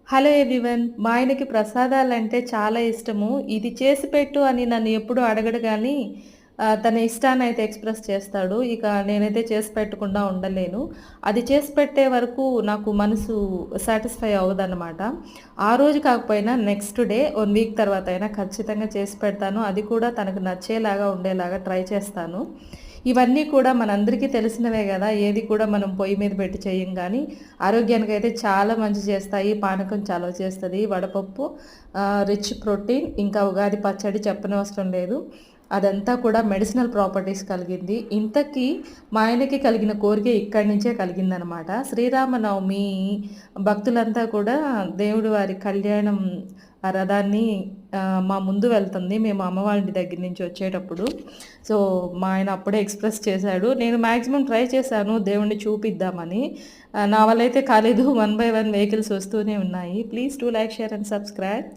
Hello everyone. మా ఆయనకి ప్రసాదాలంటే చాలా ఇష్టము. ఇది చేసి పెట్టు అని నన్ను ఎప్పుడూ అడగడు గానీ, తన ఇష్టాన్నయితే ఎక్స్‌ప్రెస్ చేస్తాడు. ఇక నేనైతే చేసి పెట్టకుండా ఉండలేను. అది చేసి పెట్టే వరకు నాకు మనసు సాటిస్ఫై అవ్వదనమాట. ఆ రోజు కాకపోయినా నెక్స్ట్ డే 1 వీక్ తర్వాతైనా ఖచ్చితంగా చేసి పెడతాను. అది కూడా తనకు నచ్చేలాగా ఉండేలాగా ట్రై చేస్తాను. ఇవన్నీ కూడా మనందరికీ తెలిసినవే గదా! ఏది కూడా మనం పొయ్యి మీద పెట్టి చెయ్యం గానీ, ఆరోగ్యానికైతే చాలా మంచి చేస్తాయి. పానకం చలవ చేస్తది. వడపప్పు రిచ్ ప్రోటీన్, ఇంకా ఉగాది పచ్చడి చెప్పనవసరం లేదు. అదంతా కూడా మెడిసినల్ ప్రాపర్టీస్ కలిగింది. ఇంతకీ మా ఆయనకి కలిగిన కోరిక ఇక్కడి నుంచే కలిగిందనమాట. శ్రీరామనవమి భక్తులంతా కూడా దేవుడి వారి కళ్యాణం రథాన్ని మా ముందు వెళ్తుంది. మేము అమ్మ వాళ్ళ ఇంటి దగ్గర నుంచి వచ్చేటప్పుడు. సో, మా ఆయన అప్పుడే ఎక్స్‌ప్రెస్ చేశాడు. నేను మాక్సిమం ట్రై చేశాను దేవుడిని చూపిద్దామని. నా వల్లైతే కాలేదు. వన్ బై వన్ వెహికల్స్ వస్తూనే ఉన్నాయి. Please do like, share and subscribe.